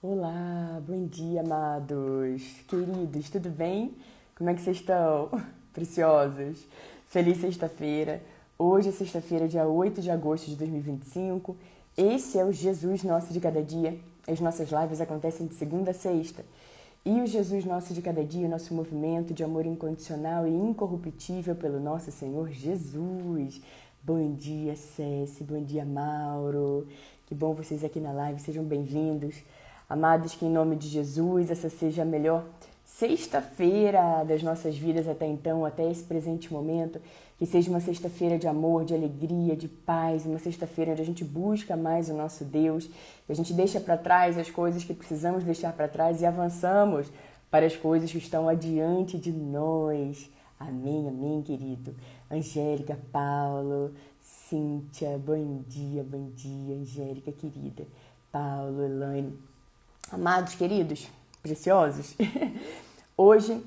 Olá, bom dia, amados, queridos, tudo bem? Como é que vocês estão? Preciosos? Feliz sexta-feira. Hoje é sexta-feira, dia 8 de agosto de 2025. Esse é o Jesus Nosso de Cada Dia. As nossas lives acontecem de segunda a sexta. E o Jesus Nosso de Cada Dia, o nosso movimento de amor incondicional e incorruptível pelo nosso Senhor Jesus. Bom dia, Céci, bom dia, Mauro. Que bom vocês aqui na live, sejam bem-vindos. Amados, que em nome de Jesus essa seja a melhor sexta-feira das nossas vidas até então, até esse presente momento. Que seja uma sexta-feira de amor, de alegria, de paz, uma sexta-feira onde a gente busca mais o nosso Deus, que a gente deixa para trás as coisas que precisamos deixar para trás e avançamos para as coisas que estão adiante de nós. Amém, amém, querido. Angélica, Paulo, Cíntia, bom dia, Angélica, querida. Paulo, Elaine. Amados, queridos, preciosos, hoje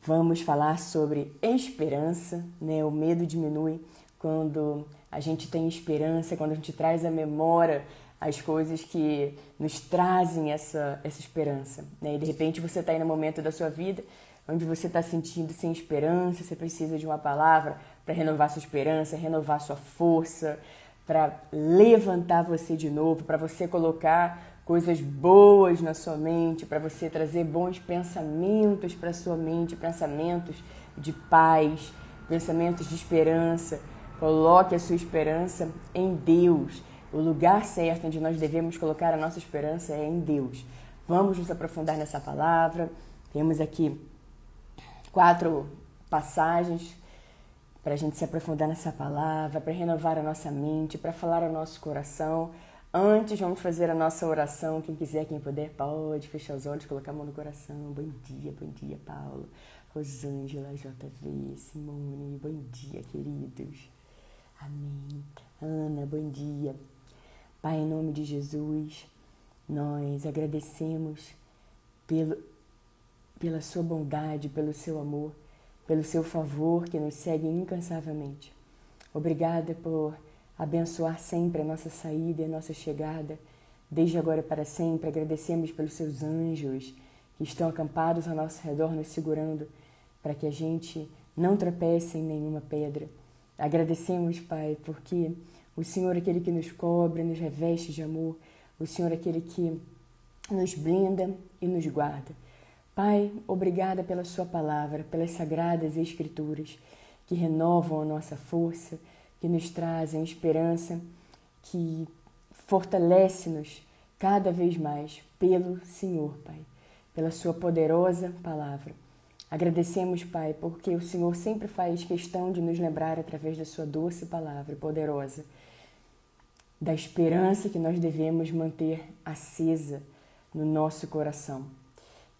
vamos falar sobre esperança, né? O medo diminui quando a gente tem esperança, quando a gente traz à memória as coisas que nos trazem essa esperança, né? E de repente você está aí no momento da sua vida onde você está sentindo sem esperança, você precisa de uma palavra para renovar sua esperança, renovar sua força, para levantar você de novo, para você colocar coisas boas na sua mente, para você trazer bons pensamentos para sua mente, pensamentos de paz, pensamentos de esperança. Coloque a sua esperança em Deus. O lugar certo onde nós devemos colocar a nossa esperança é em Deus. Vamos nos aprofundar nessa palavra. Temos aqui 4 passagens para a gente se aprofundar nessa palavra, para renovar a nossa mente, para falar ao nosso coração. Antes, vamos fazer a nossa oração. Quem quiser, quem puder, pode fechar os olhos, colocar a mão no coração. Bom dia, Paulo, Rosângela, JV, Simone, bom dia, queridos. Amém. Ana, bom dia. Pai, em nome de Jesus, nós agradecemos pela sua bondade, pelo seu amor, pelo seu favor que nos segue incansavelmente. Obrigada por abençoar sempre a nossa saída e a nossa chegada, desde agora para sempre. Agradecemos pelos seus anjos que estão acampados ao nosso redor, nos segurando, para que a gente não tropece em nenhuma pedra. Agradecemos, Pai, porque o Senhor é aquele que nos cobre, nos reveste de amor, o Senhor é aquele que nos blinda e nos guarda. Pai, obrigada pela sua palavra, pelas sagradas escrituras que renovam a nossa força, que nos trazem esperança, que fortalece-nos cada vez mais pelo Senhor, Pai, pela sua poderosa palavra. Agradecemos, Pai, porque o Senhor sempre faz questão de nos lembrar através da sua doce palavra poderosa, da esperança que nós devemos manter acesa no nosso coração.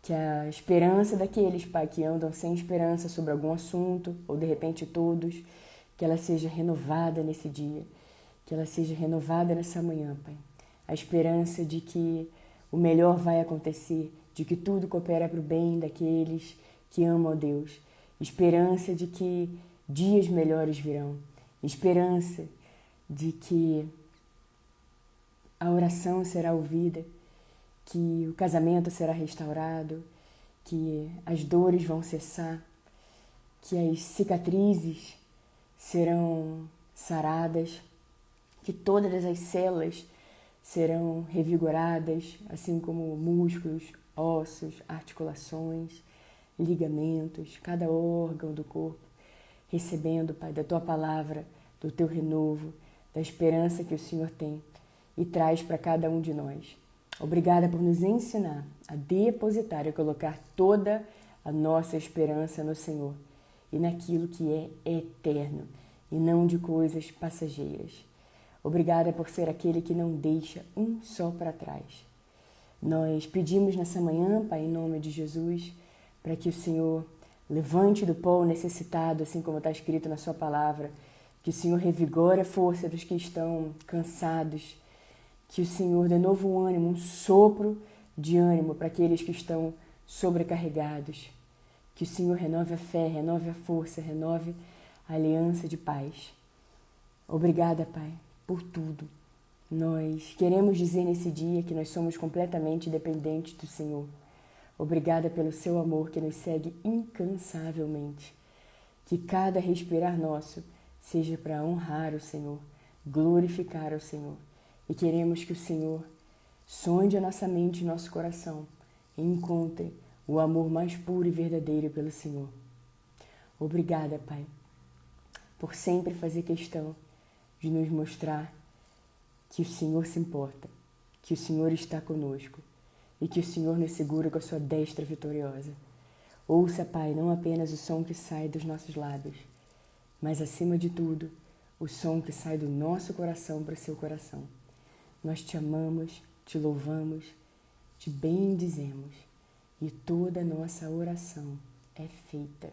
Que a esperança daqueles, Pai, que andam sem esperança sobre algum assunto, ou de repente todos, que ela seja renovada nesse dia, que ela seja renovada nessa manhã, Pai. A esperança de que o melhor vai acontecer, de que tudo coopera para o bem daqueles que amam a Deus. Esperança de que dias melhores virão. Esperança de que a oração será ouvida, que o casamento será restaurado, que as dores vão cessar, que as cicatrizes serão saradas, que todas as células serão revigoradas, assim como músculos, ossos, articulações, ligamentos, cada órgão do corpo, recebendo, Pai, da Tua palavra, do Teu renovo, da esperança que o Senhor tem e traz para cada um de nós. Obrigada por nos ensinar a depositar e colocar toda a nossa esperança no Senhor e naquilo que é eterno e não de coisas passageiras. Obrigada por ser aquele que não deixa um só para trás. Nós pedimos nessa manhã, Pai, em nome de Jesus, para que o Senhor levante do pó o necessitado, assim como está escrito na sua palavra, que o Senhor revigore a força dos que estão cansados, que o Senhor dê novo ânimo, um sopro de ânimo para aqueles que estão sobrecarregados. Que o Senhor renove a fé, renove a força, renove a aliança de paz. Obrigada, Pai, por tudo. Nós queremos dizer nesse dia que nós somos completamente dependentes do Senhor. Obrigada pelo seu amor que nos segue incansavelmente. Que cada respirar nosso seja para honrar o Senhor, glorificar o Senhor. E queremos que o Senhor sonde a nossa mente e nosso coração e encontre o amor mais puro e verdadeiro pelo Senhor. Obrigada, Pai, por sempre fazer questão de nos mostrar que o Senhor se importa, que o Senhor está conosco e que o Senhor nos segura com a sua destra vitoriosa. Ouça, Pai, não apenas o som que sai dos nossos lábios, mas, acima de tudo, o som que sai do nosso coração para o seu coração. Nós te amamos, te louvamos, te bendizemos e toda a nossa oração é feita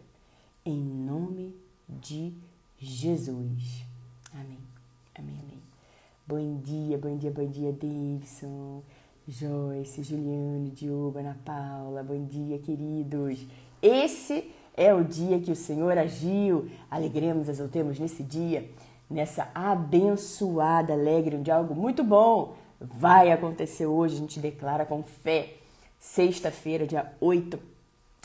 em nome de Jesus. Amém, amém, amém. Bom dia, Davidson, Joyce, Juliane, Diogo, Ana Paula. Bom dia, queridos. Esse é o dia que o Senhor agiu. Alegremos, exaltemos nesse dia, nessa abençoada, alegre, de algo muito bom vai acontecer hoje. A gente declara com fé. Sexta-feira, dia 8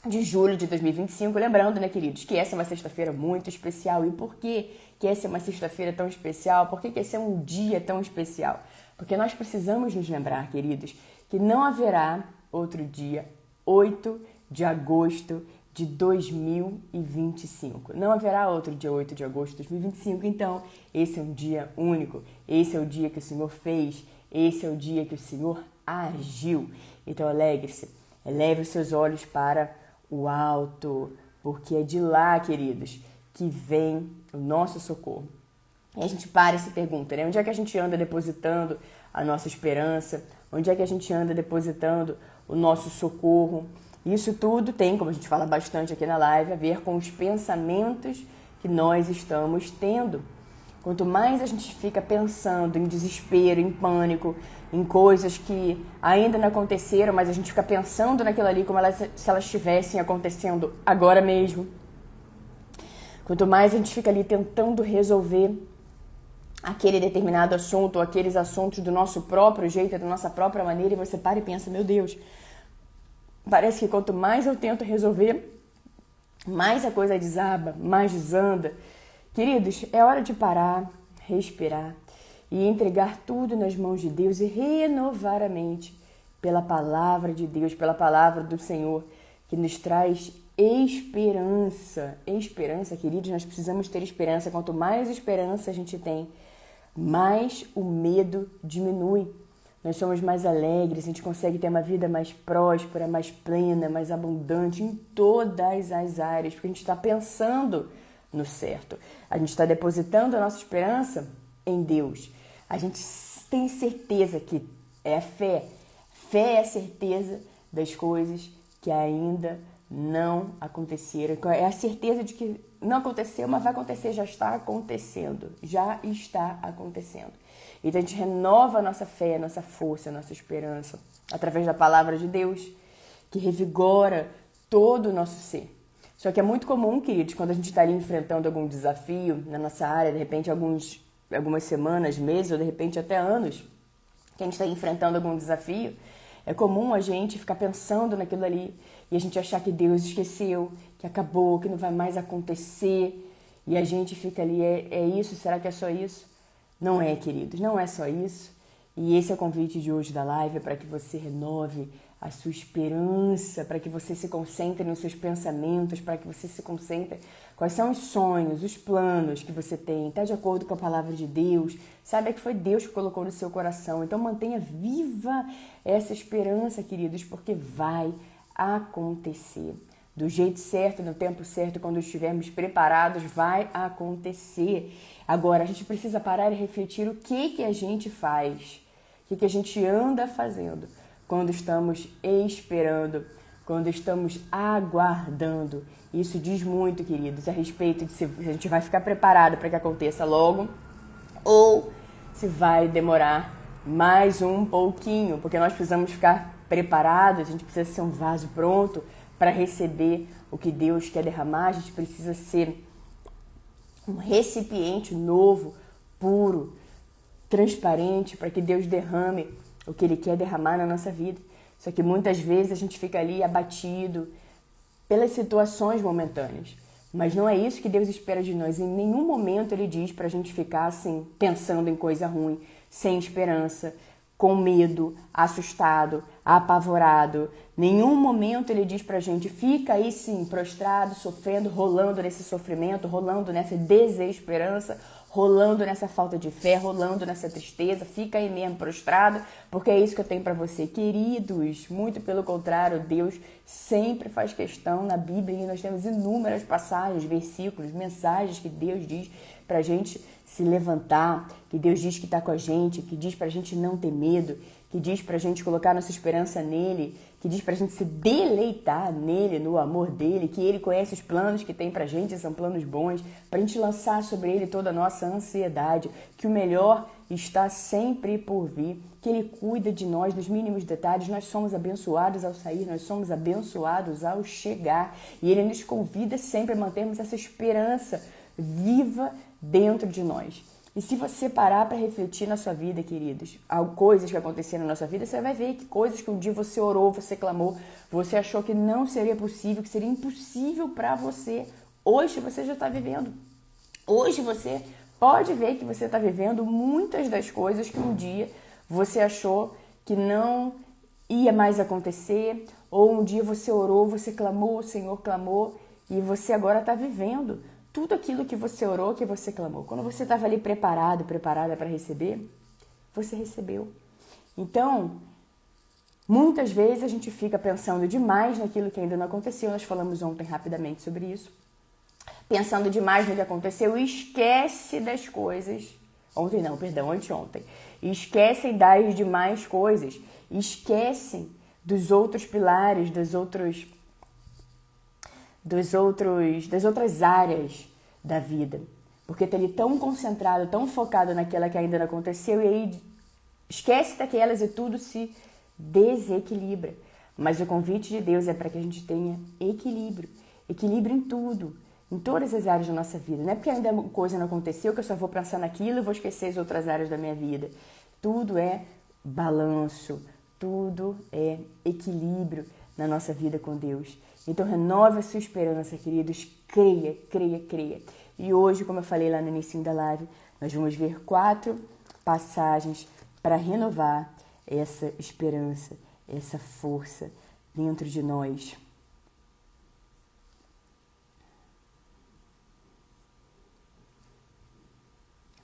de julho de 2025. Lembrando, né, queridos, que essa é uma sexta-feira muito especial. E por que essa é uma sexta-feira tão especial? Por que esse é um dia tão especial? Porque nós precisamos nos lembrar, queridos, que não haverá outro dia 8 de agosto de 2025. Não haverá outro dia 8 de agosto de 2025. Então, esse é um dia único. Esse é o dia que o Senhor fez. Esse é o dia que o Senhor agiu. Então, alegre-se. Eleve os seus olhos para o alto, porque é de lá, queridos, que vem o nosso socorro. E a gente para e se pergunta, né? Onde é que a gente anda depositando a nossa esperança? Onde é que a gente anda depositando o nosso socorro? Isso tudo tem, como a gente fala bastante aqui na live, a ver com os pensamentos que nós estamos tendo. Quanto mais a gente fica pensando em desespero, em pânico, em coisas que ainda não aconteceram, mas a gente fica pensando naquilo ali como se elas estivessem acontecendo agora mesmo. Quanto mais a gente fica ali tentando resolver aquele determinado assunto ou aqueles assuntos do nosso próprio jeito, da nossa própria maneira, e você para e pensa, meu Deus, parece que quanto mais eu tento resolver, mais a coisa desaba, mais desanda. Queridos, é hora de parar, respirar e entregar tudo nas mãos de Deus e renovar a mente pela palavra de Deus, pela palavra do Senhor, que nos traz esperança. Esperança, queridos, nós precisamos ter esperança. Quanto mais esperança a gente tem, mais o medo diminui. Nós somos mais alegres, a gente consegue ter uma vida mais próspera, mais plena, mais abundante em todas as áreas, porque a gente está pensando no certo. A gente está depositando a nossa esperança em Deus. A gente tem certeza que é a fé. Fé é a certeza das coisas que ainda não aconteceram. É a certeza de que não aconteceu, mas vai acontecer, já está acontecendo. Já está acontecendo. Então a gente renova a nossa fé, a nossa força, a nossa esperança através da palavra de Deus, que revigora todo o nosso ser. Só que é muito comum, queridos, quando a gente está ali enfrentando algum desafio na nossa área, de repente algumas semanas, meses ou de repente até anos, que a gente está enfrentando algum desafio, é comum a gente ficar pensando naquilo ali e a gente achar que Deus esqueceu, que acabou, que não vai mais acontecer e a gente fica ali, é isso? Será que é só isso? Não é, queridos, não é só isso. E esse é o convite de hoje da live, para que você renove a sua esperança, para que você se concentre nos seus pensamentos, para que você se concentre quais são os sonhos, os planos que você tem, está de acordo com a palavra de Deus, saiba que foi Deus que colocou no seu coração. Então mantenha viva essa esperança, queridos, porque vai acontecer. Do jeito certo, no tempo certo, quando estivermos preparados, vai acontecer. Agora, a gente precisa parar e refletir o que a gente faz, o que a gente anda fazendo quando estamos esperando, quando estamos aguardando. Isso diz muito, queridos, a respeito de se a gente vai ficar preparado para que aconteça logo ou se vai demorar mais um pouquinho, porque nós precisamos ficar preparados, a gente precisa ser um vaso pronto para receber o que Deus quer derramar, a gente precisa ser um recipiente novo, puro, transparente para que Deus derrame o que Ele quer derramar na nossa vida. Só que muitas vezes a gente fica ali abatido pelas situações momentâneas. Mas não é isso que Deus espera de nós. Em nenhum momento Ele diz para a gente ficar assim, pensando em coisa ruim, sem esperança, com medo, assustado, apavorado. Nenhum momento Ele diz pra gente, fica aí sim, prostrado, sofrendo, rolando nesse sofrimento, rolando nessa desesperança, rolando nessa falta de fé, rolando nessa tristeza, fica aí mesmo prostrado, porque é isso que eu tenho pra você. Queridos, muito pelo contrário, Deus sempre faz questão na Bíblia, e nós temos inúmeras passagens, versículos, mensagens que Deus diz pra gente se levantar, que Deus diz que está com a gente, que diz pra gente não ter medo, que diz pra gente colocar nossa esperança nele, que diz pra gente se deleitar nele, no amor dele, que ele conhece os planos que tem pra gente, são planos bons, pra gente lançar sobre ele toda a nossa ansiedade, que o melhor está sempre por vir, que ele cuida de nós nos mínimos detalhes, nós somos abençoados ao sair, nós somos abençoados ao chegar, e ele nos convida sempre a mantermos essa esperança viva dentro de nós. E se você parar para refletir na sua vida, queridos, coisas que aconteceram na nossa vida, você vai ver que coisas que um dia você orou, você clamou, você achou que não seria possível, que seria impossível para você, hoje você já está vivendo. Hoje você pode ver que você está vivendo muitas das coisas que um dia você achou que não ia mais acontecer, ou um dia você orou, você clamou, o Senhor clamou, e você agora está vivendo tudo aquilo que você orou, que você clamou. Quando você estava ali preparado, preparada para receber, você recebeu. Então, muitas vezes a gente fica pensando demais naquilo que ainda não aconteceu. Nós falamos ontem rapidamente sobre isso. Pensando demais no que aconteceu e esquece das coisas. Anteontem. Esquecem das demais coisas. Esquecem dos outros pilares, das outras áreas da vida. Porque tá ali tão concentrado, tão focado naquela que ainda não aconteceu, e aí esquece daquelas e tudo se desequilibra. Mas o convite de Deus é para que a gente tenha equilíbrio. Equilíbrio em tudo, em todas as áreas da nossa vida. Não é porque ainda uma coisa não aconteceu que eu só vou pensar naquilo e vou esquecer as outras áreas da minha vida. Tudo é balanço, tudo é equilíbrio na nossa vida com Deus. Então renove a sua esperança, queridos, creia, creia, creia. E hoje, como eu falei lá no início da live, nós vamos ver 4 passagens para renovar essa esperança, essa força dentro de nós.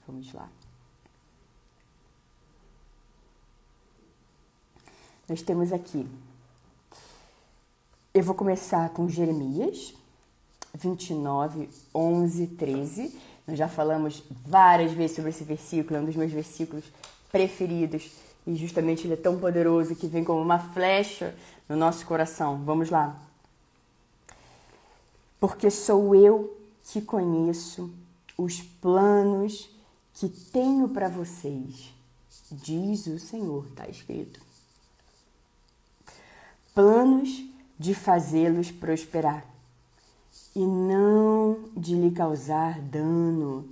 Vamos lá. Nós temos aqui, eu vou começar com Jeremias 29, 11, 13. Nós já falamos várias vezes sobre esse versículo, é um dos meus versículos preferidos. E justamente ele é tão poderoso que vem como uma flecha no nosso coração. Vamos lá. Porque sou eu que conheço os planos que tenho para vocês, diz o Senhor, está escrito. Planos de fazê-los prosperar e não de lhe causar dano.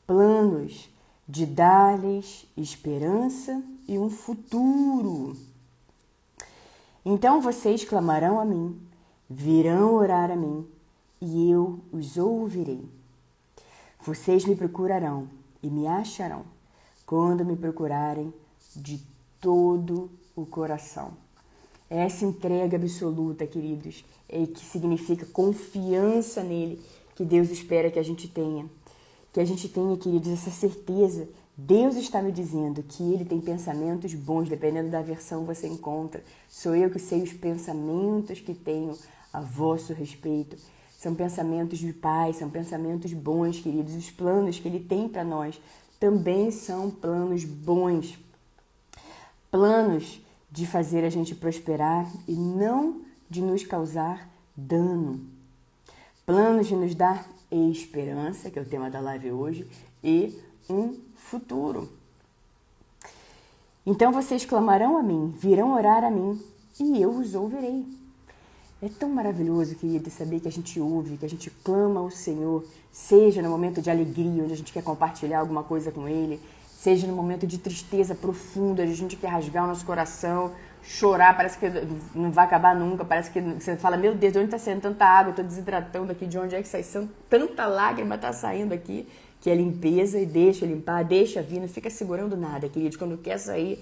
Planos de dar-lhes esperança e um futuro. Então vocês clamarão a mim, virão orar a mim, e eu os ouvirei. Vocês me procurarão e me acharão, quando me procurarem de todo o coração. Essa entrega absoluta, queridos, é que significa confiança nele, que Deus espera que a gente tenha. Que a gente tenha, queridos, essa certeza. Deus está me dizendo que ele tem pensamentos bons, dependendo da versão que você encontra. Sou eu que sei os pensamentos que tenho a vosso respeito. São pensamentos de paz, são pensamentos bons, queridos. Os planos que ele tem para nós também são planos bons. Planos de fazer a gente prosperar e não de nos causar dano. Planos de nos dar esperança, que é o tema da live hoje, e um futuro. Então vocês clamarão a mim, virão orar a mim, e eu os ouvirei. É tão maravilhoso, querido, saber que a gente ouve, que a gente clama ao Senhor, seja no momento de alegria, onde a gente quer compartilhar alguma coisa com Ele, seja no momento de tristeza profunda, de a gente quer rasgar o nosso coração, chorar, parece que não vai acabar nunca, parece que você fala, meu Deus, de onde está saindo tanta água, eu estou desidratando aqui, de onde é que sai tanta lágrima está saindo aqui, que é limpeza, e deixa limpar, deixa vir, não fica segurando nada, querido, quando quer sair,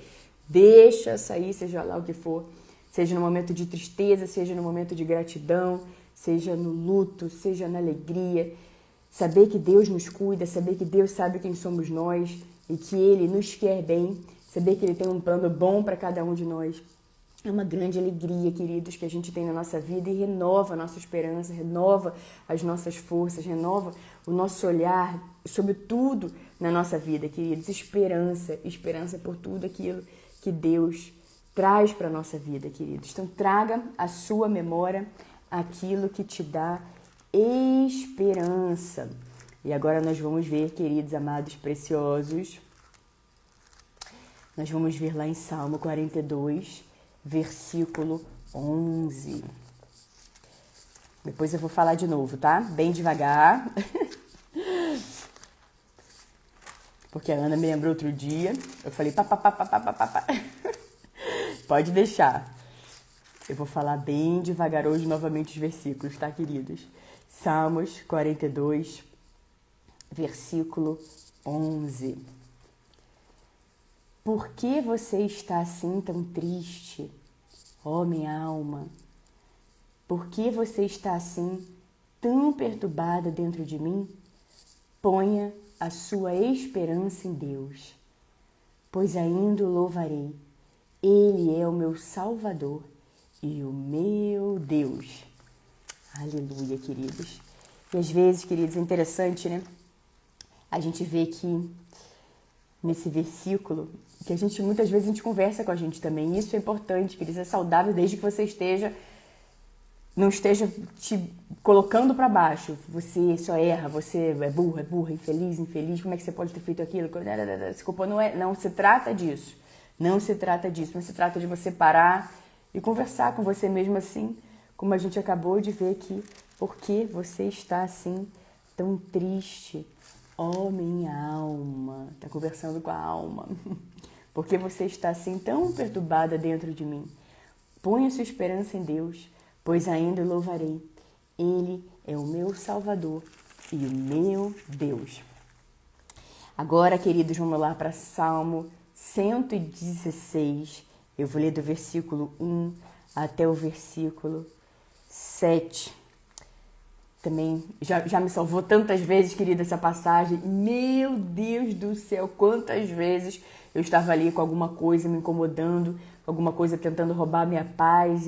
deixa sair, seja lá o que for, seja no momento de tristeza, seja no momento de gratidão, seja no luto, seja na alegria, saber que Deus nos cuida, saber que Deus sabe quem somos nós e que Ele nos quer bem, saber que Ele tem um plano bom para cada um de nós. É uma grande alegria, queridos, que a gente tem na nossa vida e renova a nossa esperança, renova as nossas forças, renova o nosso olhar sobre tudo na nossa vida, queridos. Esperança por tudo aquilo que Deus traz para a nossa vida, queridos. Então, traga à sua memória aquilo que te dá esperança. E agora nós vamos ver, queridos, amados, preciosos, nós vamos ver lá em Salmo 42, versículo 11. Depois eu vou falar de novo, tá? Bem devagar. Porque a Ana me lembrou outro dia. Eu falei pá. Pode deixar. Eu vou falar bem devagar hoje novamente os versículos, tá, queridos? Salmos 42, versículo 11. Por que você está assim tão triste, ó minha alma? Por que você está assim tão perturbada dentro de mim? Ponha a sua esperança em Deus, pois ainda o louvarei. Ele é o meu Salvador e o meu Deus. Aleluia, queridos. E às vezes, queridos, é interessante, né? A gente vê que nesse versículo, que muitas vezes a gente conversa com a gente também. Isso é importante, queridos, é saudável desde que você não esteja te colocando para baixo. Você só erra, você é burra, infeliz, como é que você pode ter feito aquilo? Desculpa, não se trata disso. Não se trata disso, mas se trata de você parar e conversar com você mesmo assim, como a gente acabou de ver aqui. Por que você está assim tão triste? Ó minha alma, está conversando com a alma. Por que você está assim tão perturbada dentro de mim? Ponha sua esperança em Deus, pois ainda o louvarei. Ele é o meu Salvador e o meu Deus. Agora, queridos, vamos lá para Salmo 116. Eu vou ler do versículo 1 até o versículo 7. Também já me salvou tantas vezes, querida, essa passagem. Meu Deus do céu, quantas vezes eu estava ali com alguma coisa me incomodando, alguma coisa tentando roubar a minha paz.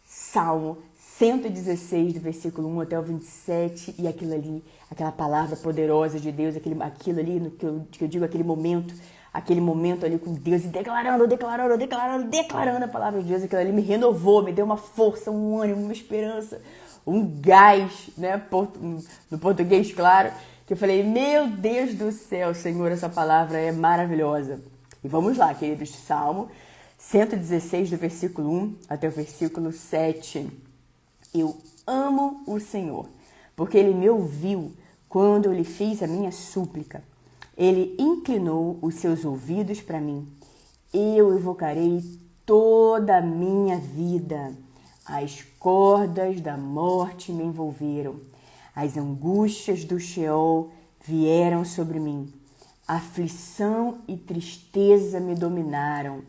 Salmo 116, do versículo 1 até o 27, e aquilo ali, aquela palavra poderosa de Deus, aquilo ali, no que eu digo, aquele momento ali com Deus, e declarando a palavra de Deus, aquilo ali me renovou, me deu uma força, um ânimo, uma esperança, um gás, né, no português, claro, que eu falei, meu Deus do céu, Senhor, essa palavra é maravilhosa. E vamos lá, queridos, Salmo 116, do versículo 1 até o versículo 7. Eu amo o Senhor, porque Ele me ouviu quando eu lhe fiz a minha súplica. Ele inclinou os seus ouvidos para mim. Eu evocarei toda a minha vida. As cordas da morte me envolveram. As angústias do Sheol vieram sobre mim. Aflição e tristeza me dominaram.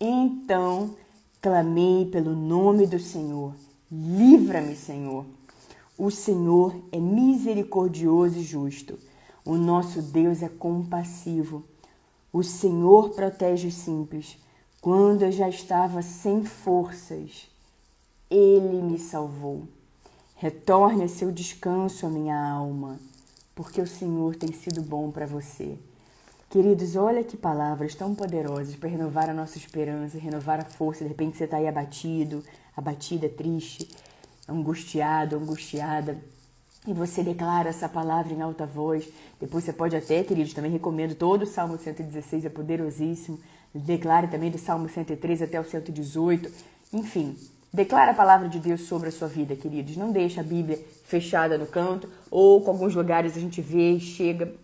Então clamei pelo nome do Senhor. Livra-me, Senhor. O Senhor é misericordioso e justo. O nosso Deus é compassivo. O Senhor protege os simples. Quando eu já estava sem forças, Ele me salvou. Retorne a seu descanso, a minha alma, porque o Senhor tem sido bom para você. Queridos, olha que palavras tão poderosas para renovar a nossa esperança, renovar a força. De repente você está aí abatido, abatida, triste, angustiado, angustiada. E você declara essa palavra em alta voz. Depois você pode até, queridos, também recomendo todo o Salmo 116, é poderosíssimo. Declare também do Salmo 103 até o 118. Enfim, declara a palavra de Deus sobre a sua vida, queridos. Não deixe a Bíblia fechada no canto, ou com alguns lugares a gente vê e chega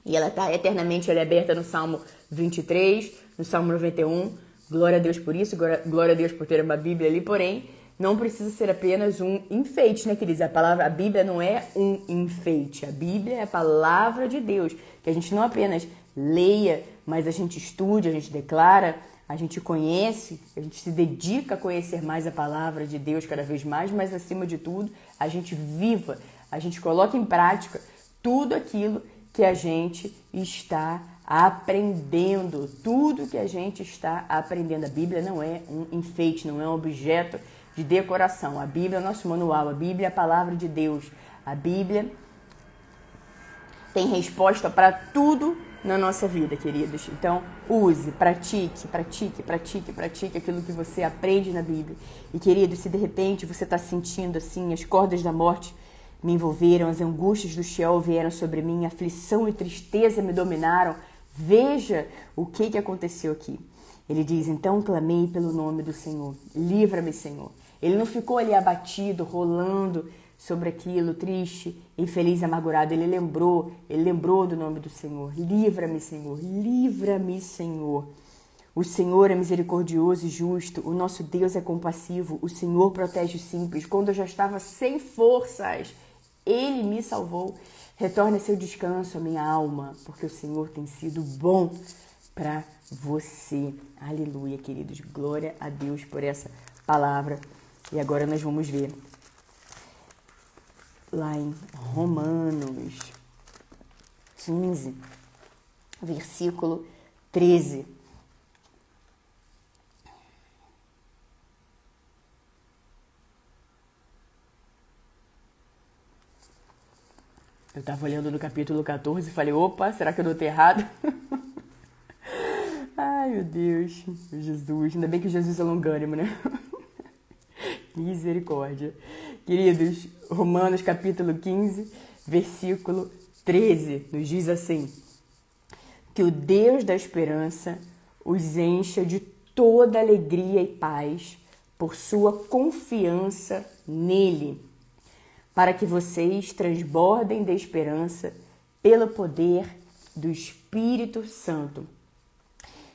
E ela está eternamente aberta no Salmo 23, no Salmo 91. Glória a Deus por isso, glória a Deus por ter uma Bíblia ali, porém, não precisa ser apenas um enfeite, né, queridos? A Bíblia não é um enfeite. A Bíblia é a palavra de Deus, que a gente não apenas leia, mas a gente estude, a gente declara, a gente conhece, a gente se dedica a conhecer mais a palavra de Deus cada vez mais, mas acima de tudo, a gente viva, a gente coloca em prática tudo aquilo que a gente está aprendendo, tudo que a gente está aprendendo. A Bíblia não é um enfeite, não é um objeto de decoração. A Bíblia é o nosso manual, a Bíblia é a palavra de Deus. A Bíblia tem resposta para tudo na nossa vida, queridos. Então, use, pratique aquilo que você aprende na Bíblia. E, queridos, se de repente você está sentindo assim, as cordas da morte me envolveram, as angústias do Sheol vieram sobre mim, aflição e tristeza me dominaram, veja o que aconteceu aqui. Ele diz, então clamei pelo nome do Senhor, livra-me, Senhor. Ele não ficou ali abatido, rolando sobre aquilo, triste, infeliz, amargurado. Ele lembrou do nome do Senhor. Livra-me, Senhor, livra-me, Senhor. O Senhor é misericordioso e justo, o nosso Deus é compassivo, o Senhor protege os simples. Quando eu já estava sem forças, Ele me salvou. Retorne a seu descanso, a minha alma, porque o Senhor tem sido bom para você. Aleluia, queridos. Glória a Deus por essa palavra. E agora nós vamos ver lá em Romanos 15, versículo 13. Eu estava olhando no capítulo 14 e falei, opa, será que eu notei errado? Ai, meu Deus, Jesus, ainda bem que Jesus é longânimo, né? Misericórdia. Queridos, Romanos capítulo 15, versículo 13, nos diz assim, que o Deus da esperança os encha de toda alegria e paz por sua confiança nele, para que vocês transbordem de esperança pelo poder do Espírito Santo.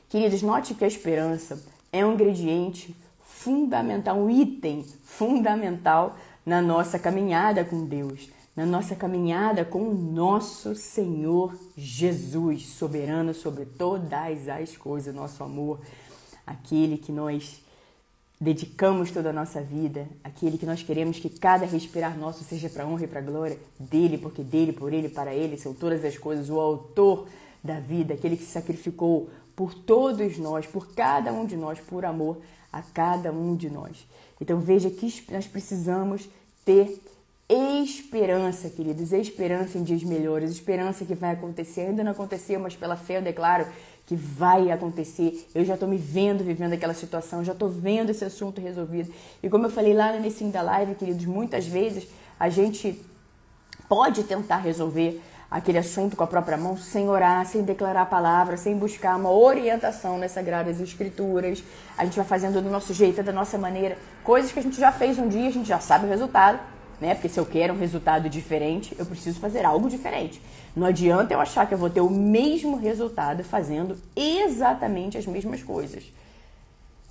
Queridos, note que a esperança é um ingrediente fundamental, um item fundamental na nossa caminhada com Deus, na nossa caminhada com o nosso Senhor Jesus, soberano sobre todas as coisas, nosso amor, aquele que nós dedicamos toda a nossa vida, aquele que nós queremos que cada respirar nosso seja para a honra e para a glória dele, porque dele, por ele, para ele, são todas as coisas, o autor da vida, aquele que se sacrificou por todos nós, por cada um de nós, por amor a cada um de nós. Então veja que nós precisamos ter esperança, queridos, esperança em dias melhores, esperança que vai acontecer, ainda não aconteceu, mas pela fé eu declaro que vai acontecer. Eu já estou me vendo vivendo aquela situação, já estou vendo esse assunto resolvido. E como eu falei lá no início da live, queridos, muitas vezes a gente pode tentar resolver aquele assunto com a própria mão sem orar, sem declarar a palavra, sem buscar uma orientação nas Sagradas Escrituras. A gente vai fazendo do nosso jeito, da nossa maneira, coisas que a gente já fez um dia, a gente já sabe o resultado, né? Porque se eu quero um resultado diferente, eu preciso fazer algo diferente. Não adianta eu achar que eu vou ter o mesmo resultado fazendo exatamente as mesmas coisas.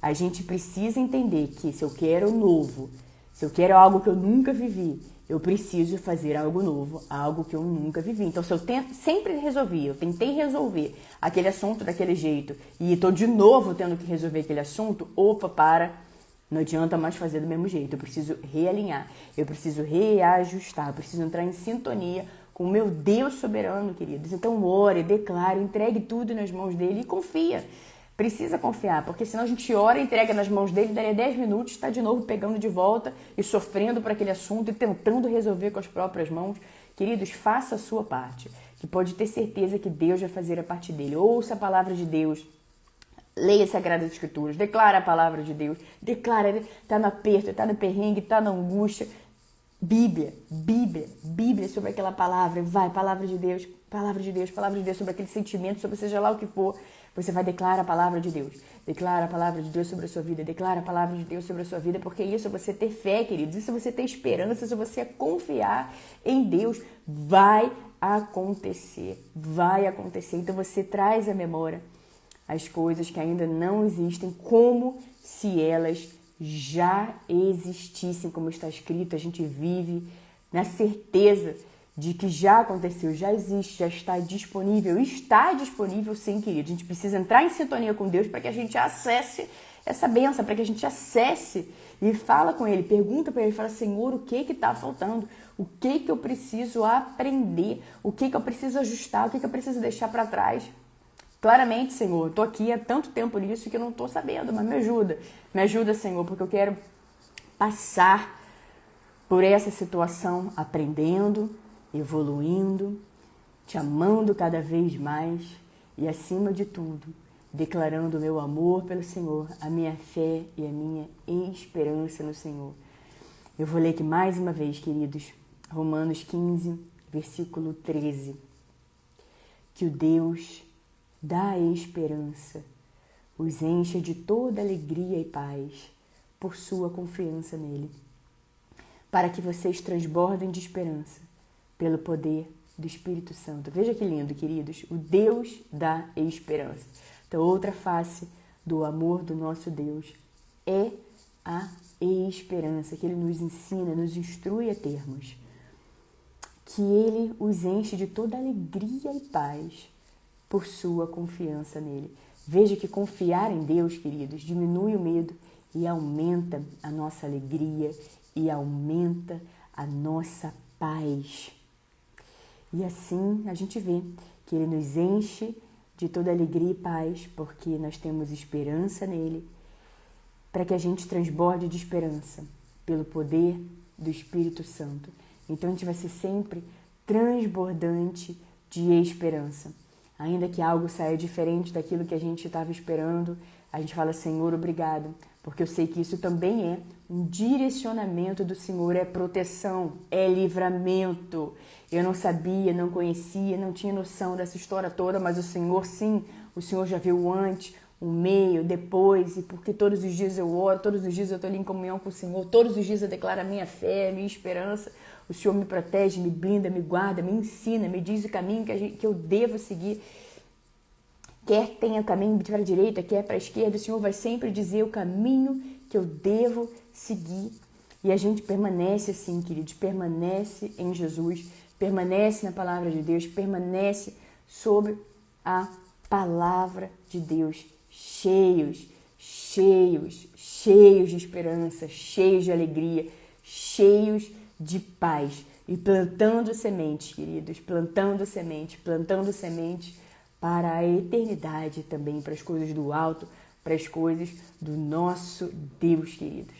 A gente precisa entender que se eu quero novo, se eu quero algo que eu nunca vivi, eu preciso fazer algo novo, algo que eu nunca vivi. Então, se eu sempre resolvi, eu tentei resolver aquele assunto daquele jeito e estou de novo tendo que resolver aquele assunto, não adianta mais fazer do mesmo jeito. Eu preciso realinhar, eu preciso reajustar, eu preciso entrar em sintonia com o meu Deus soberano, queridos. Então, ore, declare, entregue tudo nas mãos dele e confia. Precisa confiar, porque senão a gente ora, entrega nas mãos dele, daria 10 minutos, está de novo pegando de volta e sofrendo por aquele assunto e tentando resolver com as próprias mãos. Queridos, faça a sua parte, que pode ter certeza que Deus vai fazer a parte dele. Ouça a palavra de Deus, leia as Sagradas Escrituras, declara a palavra de Deus, declara, está no aperto, está no perrengue, está na angústia. Bíblia sobre aquela palavra, palavra de Deus sobre aquele sentimento, sobre seja lá o que for. Você vai declarar a palavra de Deus. Declara a palavra de Deus sobre a sua vida. Declara a palavra de Deus sobre a sua vida. Porque isso é você ter fé, queridos. Isso é você ter esperança. Isso é você confiar em Deus. Vai acontecer, vai acontecer. Então você traz à memória as coisas que ainda não existem como se elas já existissem, como está escrito. A gente vive na certeza de que já aconteceu, já existe, já está disponível sim, querido. A gente precisa entrar em sintonia com Deus para que a gente acesse essa bênção, para que a gente acesse e fala com Ele, pergunta para Ele, fala, Senhor, o que está faltando? O que eu preciso aprender? O que eu preciso ajustar? O que eu preciso deixar para trás? Claramente, Senhor, estou aqui há tanto tempo nisso que eu não estou sabendo, mas me ajuda. Me ajuda, Senhor, porque eu quero passar por essa situação aprendendo, evoluindo, te amando cada vez mais e, acima de tudo, declarando o meu amor pelo Senhor, a minha fé e a minha esperança no Senhor. Eu vou ler aqui mais uma vez, queridos, Romanos 15, versículo 13. Que o Deus da esperança os encha de toda alegria e paz por sua confiança nele, para que vocês transbordem de esperança pelo poder do Espírito Santo. Veja que lindo, queridos, o Deus da esperança. Então, outra face do amor do nosso Deus é a esperança que Ele nos ensina, nos instrui a termos. Que Ele os enche de toda alegria e paz por sua confiança nele. Veja que confiar em Deus, queridos, diminui o medo e aumenta a nossa alegria e aumenta a nossa paz. E assim a gente vê que Ele nos enche de toda alegria e paz, porque nós temos esperança nele, para que a gente transborde de esperança pelo poder do Espírito Santo. Então a gente vai ser sempre transbordante de esperança. Ainda que algo saia diferente daquilo que a gente estava esperando, a gente fala, Senhor, obrigado, porque eu sei que isso também é um direcionamento do Senhor, é proteção, é livramento. Eu não sabia, não conhecia, não tinha noção dessa história toda, mas o Senhor sim, o Senhor já viu o antes, o meio, depois, e porque todos os dias eu oro, todos os dias eu estou ali em comunhão com o Senhor, todos os dias eu declaro a minha fé, a minha esperança. O Senhor me protege, me blinda, me guarda, me ensina, me diz o caminho que eu devo seguir. Quer tenha caminho para a direita, quer para a esquerda, o Senhor vai sempre dizer o caminho que eu devo seguir. E a gente permanece assim, queridos, permanece em Jesus, permanece na palavra de Deus, permanece sobre a palavra de Deus, cheios de esperança, cheios de alegria, cheios de paz. E plantando sementes, queridos, plantando sementes para a eternidade também, para as coisas do alto, para as coisas do nosso Deus, queridos.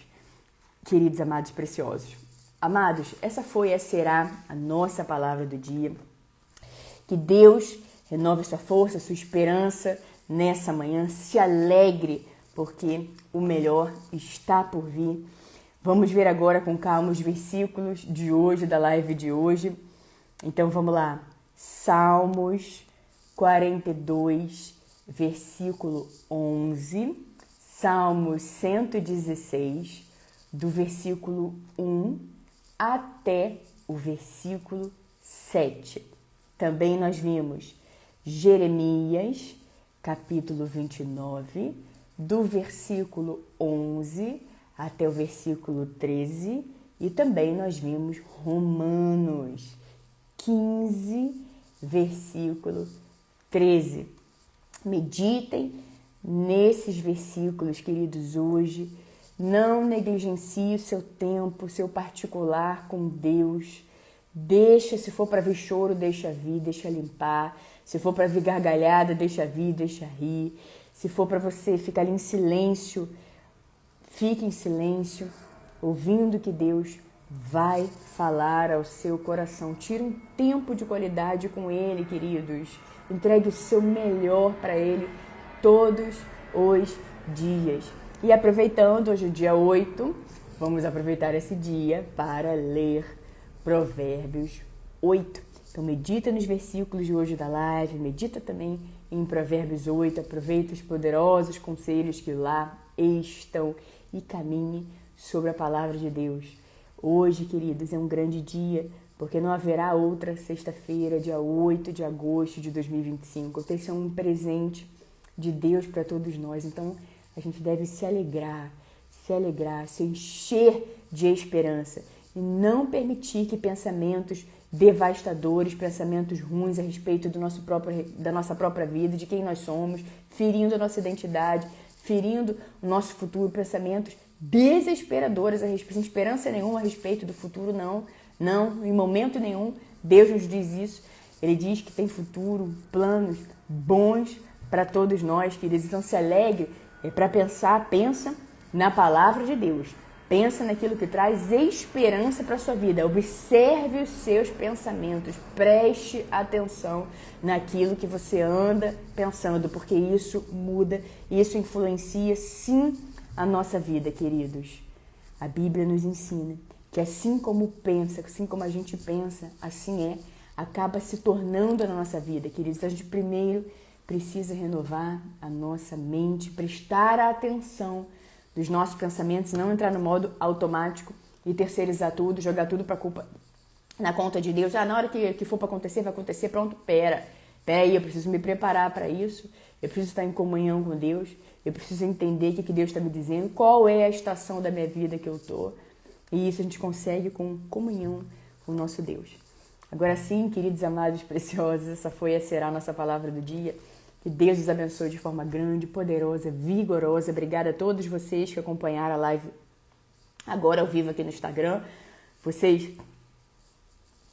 Queridos, amados preciosos. Amados, essa será a nossa palavra do dia. Que Deus renove sua força, sua esperança nessa manhã. Se alegre, porque o melhor está por vir. Vamos ver agora com calma os versículos de hoje, da live de hoje. Então vamos lá. Salmos 42, versículo 11. Salmos 116, do versículo 1 até o versículo 7. Também nós vimos Jeremias, capítulo 29, do versículo 11 até o versículo 13. E também nós vimos Romanos 15, versículo 13. Meditem nesses versículos, queridos, hoje. Não negligencie o seu tempo, seu particular com Deus. Deixa, se for para ver choro, deixa vir, deixa limpar. Se for para ver gargalhada, deixa vir, deixa rir. Se for para você ficar ali em silêncio, fique em silêncio, ouvindo que Deus vai falar ao seu coração. Tire um tempo de qualidade com Ele, queridos. Entregue o seu melhor para Ele todos os dias. E aproveitando, hoje é o dia 8, vamos aproveitar esse dia para ler Provérbios 8. Então medita nos versículos de hoje da live, medita também em Provérbios 8, aproveita os poderosos conselhos que lá estão e caminhe sobre a palavra de Deus. Hoje, queridos, é um grande dia porque não haverá outra sexta-feira, dia 8 de agosto de 2025. O texto é um presente de Deus para todos nós, então a gente deve se alegrar, se encher de esperança e não permitir que pensamentos devastadores, pensamentos ruins a respeito da nossa própria vida, de quem nós somos, ferindo a nossa identidade, ferindo o nosso futuro, pensamentos desesperadores a respeito, sem esperança nenhuma a respeito do futuro, não, em momento nenhum. Deus nos diz isso. Ele diz que tem futuro, planos bons para todos nós, queridos. Então se alegre, para pensar, pensa na palavra de Deus. Pensa naquilo que traz esperança para a sua vida. Observe os seus pensamentos. Preste atenção naquilo que você anda pensando, porque isso muda, isso influencia sim a nossa vida, queridos. A Bíblia nos ensina que assim como a gente pensa, assim acaba se tornando na nossa vida, queridos. A gente primeiro precisa renovar a nossa mente, prestar atenção dos nossos pensamentos, não entrar no modo automático e terceirizar tudo, jogar tudo para culpa na conta de Deus. Na hora que for para acontecer, vai acontecer, pronto, pera aí, eu preciso me preparar para isso, eu preciso estar em comunhão com Deus, eu preciso entender o que Deus está me dizendo, qual é a estação da minha vida que eu estou, e isso a gente consegue com comunhão com o nosso Deus. Agora sim, queridos amados preciosos, essa foi e será a nossa palavra do dia. Que Deus os abençoe de forma grande, poderosa, vigorosa. Obrigada a todos vocês que acompanharam a live agora ao vivo aqui no Instagram. Vocês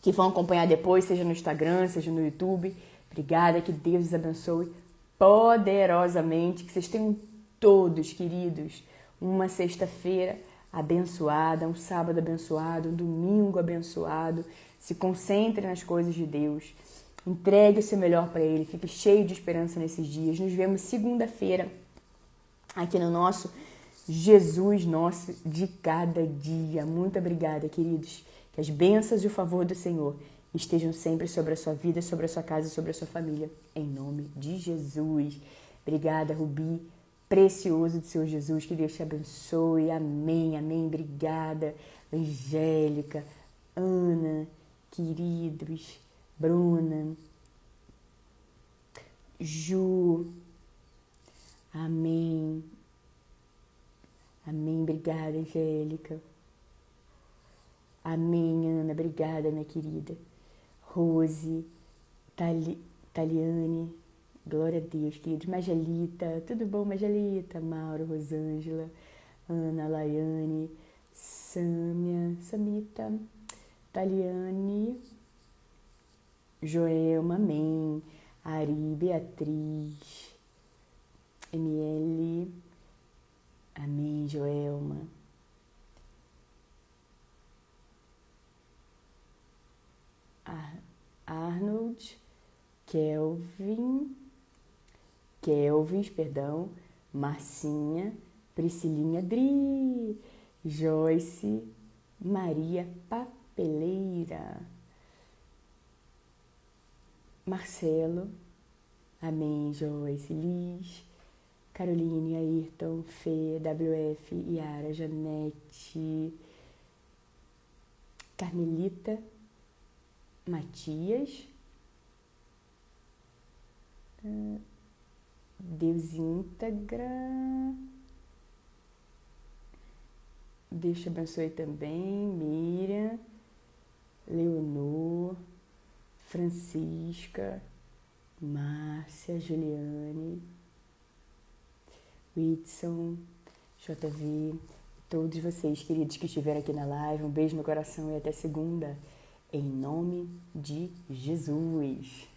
que vão acompanhar depois, seja no Instagram, seja no YouTube. Obrigada, que Deus os abençoe poderosamente. Que vocês tenham todos, queridos, uma sexta-feira abençoada, um sábado abençoado, um domingo abençoado. Se concentre nas coisas de Deus. Entregue o seu melhor para Ele, fique cheio de esperança nesses dias. Nos vemos segunda-feira aqui no nosso Jesus Nosso de Cada Dia. Muito obrigada, queridos. Que as bênçãos e o favor do Senhor estejam sempre sobre a sua vida, sobre a sua casa e sobre a sua família. Em nome de Jesus. Obrigada, Rubi, precioso do Senhor Jesus. Que Deus te abençoe. Amém, amém. Obrigada, Angélica, Ana, queridos. Bruna, Ju, amém, amém, obrigada, Angélica, amém, Ana, obrigada, minha querida, Rose, Taliane, glória a Deus, queridos, Magelita, tudo bom, Magelita, Mauro, Rosângela, Ana, Laiane, Samita, Taliane, Joelma, amém. Ari, Beatriz, ML, amém, Joelma. Arnold, Kelvis, Marcinha, Priscilinha, Dri, Joyce, Maria Papeleira, Marcelo, amém, Joyce, Liz, Caroline, Ayrton, Fê, WF, Yara, Janete, Carmelita, Matias, Deus íntegra, Deus te abençoe também, Miriam, Leonor, Francisca, Márcia, Juliane, Whitson, JV, todos vocês, queridos, que estiveram aqui na live, um beijo no coração e até segunda, em nome de Jesus.